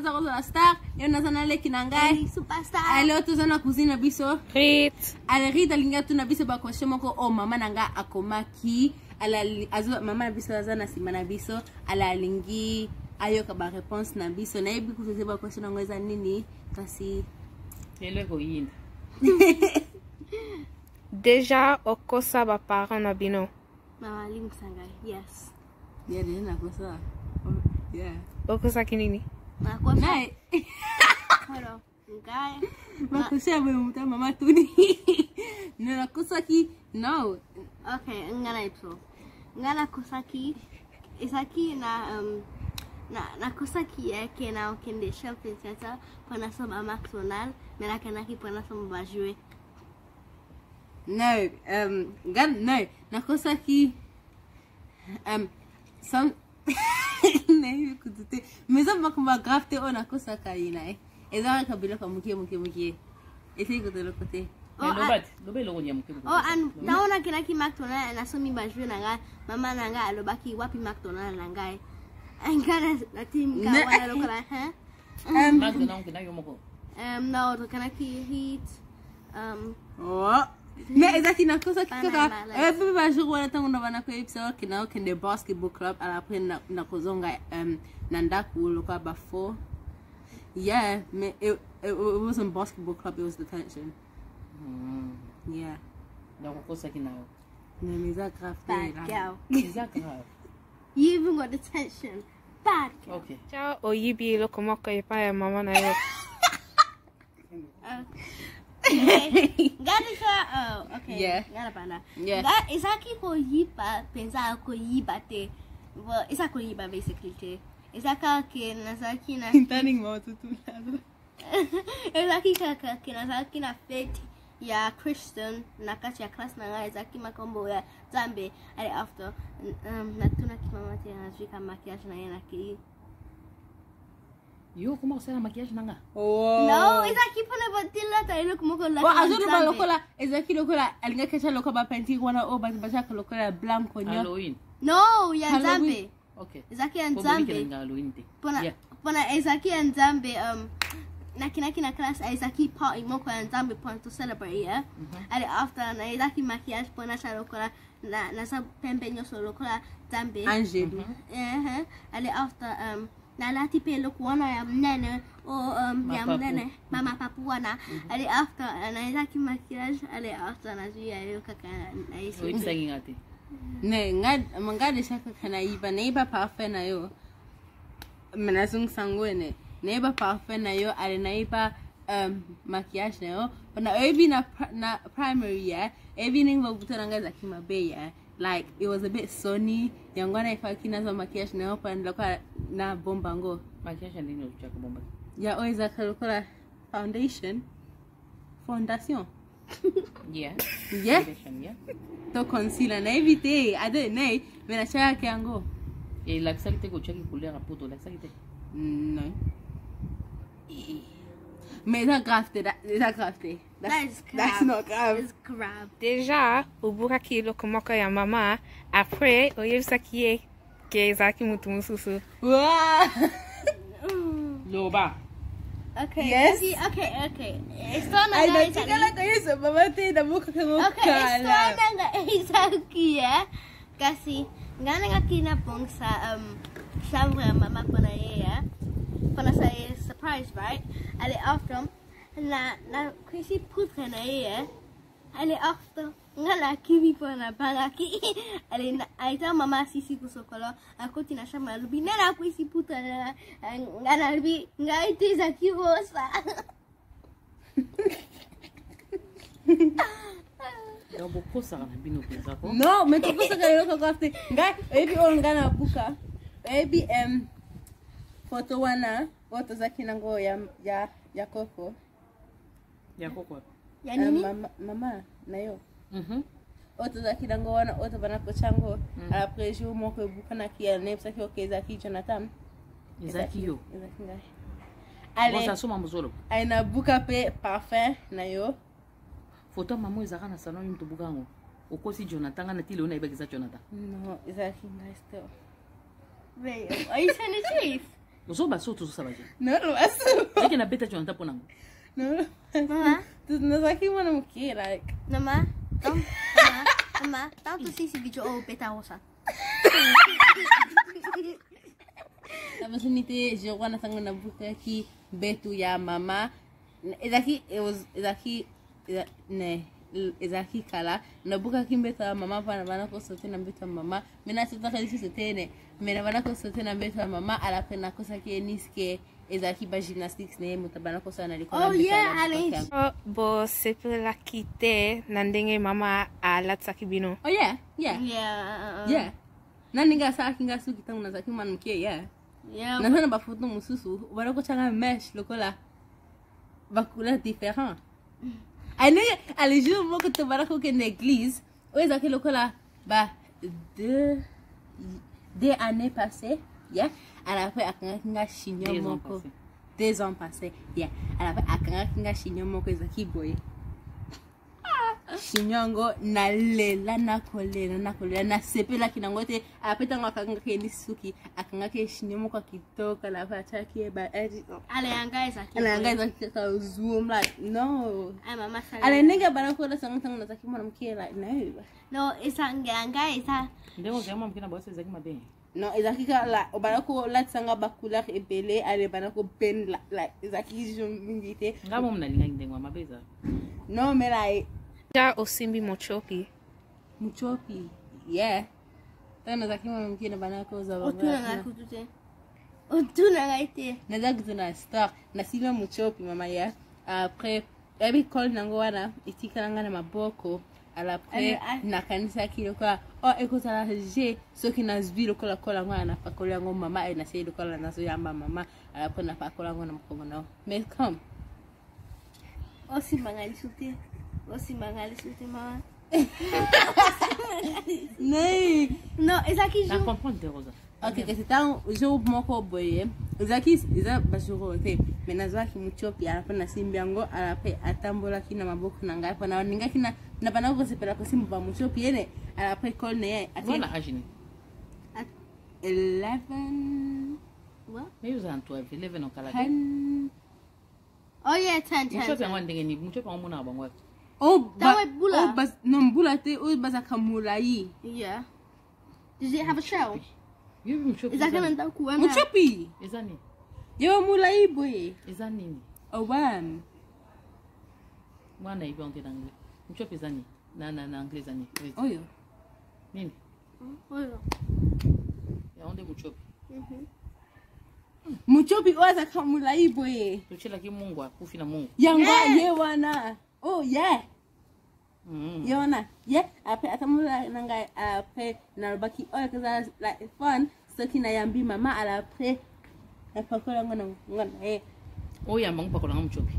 naza kozola star yo naza naleki na ngai superstar ale toza na cousine biso Rit. ale Rit alingi tuna biso ba question moko o mama na nga akomaki azo mama na biso aza na sima na biso ala alingi ayoka ba réponse na biso na yebi kutoze ba question ngo eza nini kasi ele ko yinda Deja okosa ba parents na bino. mama limsanga yes yeah de na kosa yeah Okosa kinini? nakosa nai hello ngai makosa ya mta mama tuni na kosa ki no okay ngana ipso ngana kosaki isaki na kosaki yake na okende shopping center pana soma McDonald's mena kana ki pana soma bajue no no na kosa ki some nei kutute meza makuma grafte ona kosa kaina eza kabila kamukie ese kutelo kote lobe lo nya mke oh and naona kina ki McDonald's na somi bajue na nga mama na nga alobaki wapi McDonald's na ngai angana na team ka wala lokala McDonald's kina yo moko no to kana ki heat oh mais exactement na kosa kika bebe ba jour wala tangu na bana ko ipsa kina okende basketball club ala après na kozonga nanda kulo kwa bafo yeah mais it wasn't basketball club, it was detention. Yeah. Donc kosa kinao No, mais ça grave. Bad girl. c'est grave. You even got detention. Bad girl. Okay. Cha oyibi lokomoko ipa ya mama na yo. Okay. Yeah. Garapana. Yeah. That is aki ko yipa pensa ko yiba te. Well, isa ko yiba basically te. Isaka ke nasaki na Turning more to two lado. Isaki ka ke nasaki na fete ya Christian na kati ya class na nga izaki makombo ya Zambe ali after natuna kimama te anajika makiage na yena ki. Yo, comment ça la maquillage nanga? Oh. No, izaki pone botila ta ilo kumoko la. Well, azuru ba lokola ezaki lokola alinga kesha lokola penti wana o ba bashaka lokola blanco nyo. Halloween. No, ya Halloween. Zambe. Okay. Izaki ya Pombe Zambe. wiki Halloween te. Pona pona izaki ya Zambe na class izaki party moko ya Zambe pon to celebrate yeah. Ali after na izaki makiage pona sha lokola na sa pembe nyoso lokola Zambe. Angelu. Ali after na lati pe lokuana ya mnene o ya mnene mama papu wana ali after na izaki makiage ali after na jia yo kaka na isi. Wiki sangi ngati. Ne, ngade shaka kana iba neiba parfait na yo. Menazung sangwene. Neiba parfait na yo ale naiba maquillage na yo. But ebi na primary yeah, ebi ningo butonanga za kimabe yeah. Like it was a bit sunny. Yangwana ifakina za maquillage na yo pan loka na bombango. Maquillage ndini uchaka bomba. Ya oiza kalokola foundation. Yeah. Yeah. Foundation, yeah. To concealer na evite ade nei mena chaya kiango. Et l'accent que tu as couleur à poteau, l'accent que No. Mais c'est grave, c'est grave. That's not grave. It's grab. Deja uburaki lokomoko ya mama après oyebisa kie ke zaki mutu mususu. Wow. Loba. Okay. Yes. Okay. Esto na Ay, nga na chica la kayo mama te na muka ka muka. Okay, esto na nga isaki eh. Kasi ngana nga kinapong sa siyempre mama ko na iya. Para sa surprise, right? Ali after na kasi putre na iya. Ali after nga la kimi po na pangaki. Ali na aita mama sisi kusokolo. Ako tinasama lubi na ako isi putre na nga na lubi nga ite sa kibosa. No, me toko sa kayo ka grave. Nga, ebi on ngana buka. Ebi photo wana, photo za kinango ya koko. Ya koko. Ya nini? Mama na yo. Oto za kinango wana, oto bana kochango. Après jour moko buka na kia nepsa kio keza ki Jonathan. Izaki yo. Izaki ngai. Ale. Bosa soma muzolo. Aina buka pe parfum na yo. Photo maman izaka na salon yimto bugango. Okosi Jonathan na tile una ibagisa Jonathan. No, Izaki ngai still. Wait, are you telling the truth? Usoba so tu sabaje. No lo aso. Like na beta chona tapo nango. No. Mama, Tunazaki mwanamke like. mama, mama, tanto sisi video o beta rosa. Tapos nite jowa na tango na buka ki betu ya mama. Ezaki ezaki kala na buka ki betu ya mama pana bana ko sote na betu ya mama. Mena sita kali sote ne. Mena bana ko sote na betu ya mama ala pena ko saki niske ezaki ba gymnastics ne mutabana ko sana liko na Oh betu yeah, ya Alice. Bo sepe la kite nandenge mama alatsaki bino. Oh yeah. Yeah. Yeah. Nani nga sa kinga su kitang na zaki mwanamke yeah. Yeah. Nasana bafoto mususu bana ko changa mesh lokola bakula différent. Ane ali jour moko to bana ko ke l'église oza ke lokola ba deux années passées yeah ala après akanga kinga shinyo moko 2 ans passés yeah ala après akanga kinga shinyo moko ezaki boye Shinyongo na lela na kolela na sepela kinango te apeta ngakanga ke lisuki akanga ke shinyomo kwa kitoka la fataki ba Aliangaiza. anaangaza ka zoom like no Ay mama sala. ale nega bana ko la sangtang na taki mwanamke like no No, isangaiza. Ndemo kama mkina bosi zaki mabe. no izakika la bana ko la sanga bakula ebele ale bana ko pen like izaki jumingite Ngamo mnalinga ndengwa mabeza. no me like Ja osimbi mochopi. muchopi yeah tana zaki mwanamke na bana ko za Otuna ngakutute. Otuna ngaite. naza kuzuna star na sila muchopi mama ya après ebi call nango wana itikanga na maboko après na kanisa kilo kwa ekotala je soki na zvilo kola kola ngwa na pakola ngo mama na selo kola na so yamba mama après na pakola ngo na mkongo no mais come Osimangalisute mama. nee No, isaki Na ju. comprendre Rosa. ok que c'est un jour moko boye zaki iza basuro te menaza ki muchopi après na simbiango après atambola kina maboko na ngai pana ninga kina na bana ko sepela ko simba muchopi ene après call ne Voilà agine. 11 What? Maybe uza 12, 11 okala. 10 Oh yeah, 10. Mchope ngwa ndenge ni mchope ngwa bangwa. Tawe bula. oh bas no bula te o basa kamulai Yeah. Does it have a shell? Yubi mchope. Is that gonna do cool? muchopi Ezani. yo mulai boy Ezani. oh bam Mwana ibi onte d'anglais. Mchope ezani. Na anglais ezani. oyo Nini? Oh yeah. Ya onde mchope. muchopi o basa kamulai boy Tuchela ki Mungu akufi na Mungu. yangwa ye wana oh yeah Mm. Yona, yeah, après atamula nanga après na baki oya kaza like fun so kina yambi mama ala après na pakola ngona Oya mangu pakola nga mchope.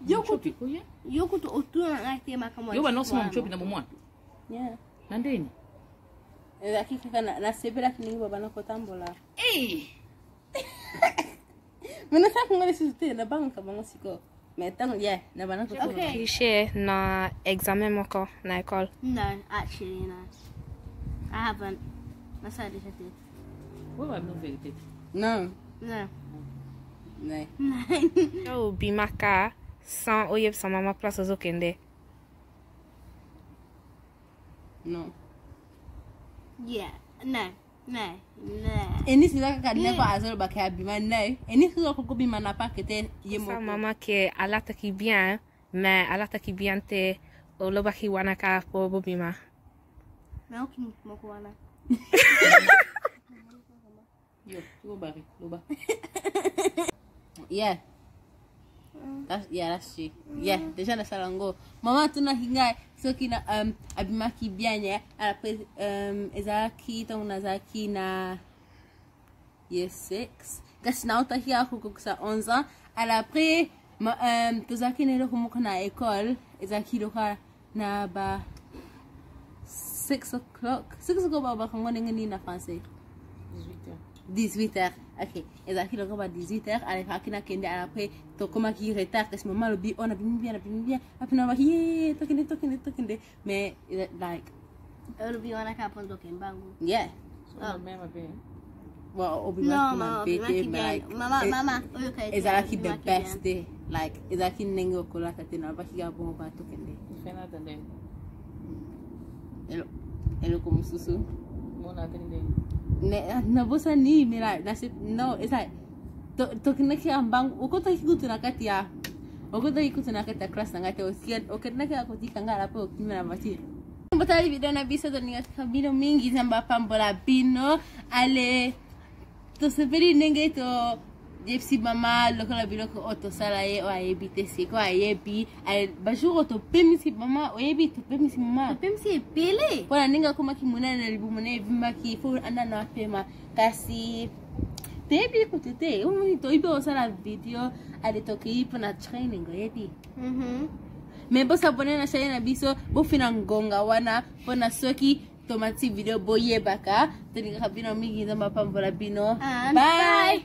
Mchope oya. Yoko to otuna ngate makamwa. Yoba no sima mchope na mumwana. yeah Nandeni. ezaki kaka na sebela kiningi baba na kotambola Eh. mena sa ngale sute na banka bango siko mais tango yeah na bana ko Okay. Kishe na examen moko na école. No, actually, no. I haven't. That's how I did it. Wewe no vérité. no No. no Yo bimaka sans oyeb sa mama place ozokende. no Yeah. No. eni sila ka ne ko azol ba ka bi man nay eni ko ko bi man pa kete yemo Sa mama ke alata ki bien, mais alata ki bien te oloba ki wanaka po bobima. Milking Mokuana. Yo, bari, loba. yeah that's she yeah deja na salango mama tuna hinga so kina abimaki bianya après ezaki tona zaki na yes 6 kasi na uta hiya kukuksa 11 ans après tuzaki nelo kumuka na école ezaki loka na ba 6 o'clock baba kangone ngani na français 18h. Ok. Ezaki le ba 18h. Allez, akina kende après to koma ki retard parce que maman le bi on a bien. Après on va yeah, talking. Mais like It'll be on a couple looking bangu. yeah. So mema be. Well, Obi No, was mama, my birthday, but like, mama, okay. it's like the best day. Like, it's like nengo kola katina, but he got bomb about to kende. Fena tende. Elo como susu. Mona tende. Na bosa ni me like no, it's like to kinaki ambang ukota hikutu nakati ya. Ukota hikutu nakati ya class ngate osikia okenaki akotika ngala po kimena mati. Mbotali video na bisa to ninga video mingi zamba pambola bino ale to seperi nenge to jepsi mama lokola biloko oto sala ye o ayebi tesi ko ayebi ale bajuro to pemisi mama o ayebi to pemisi mama Pemsi pele. pona ninga kuma kimuna na libumune vimba ki fo anda na pema kasi tebi ko tete uni to ibo sala video ale to ki pona training yedi me bosa abone na channel na biso bo fina ngonga wana pona soki tomati video boye baka tani kabino mingi zamba pambola bino And bye. bye.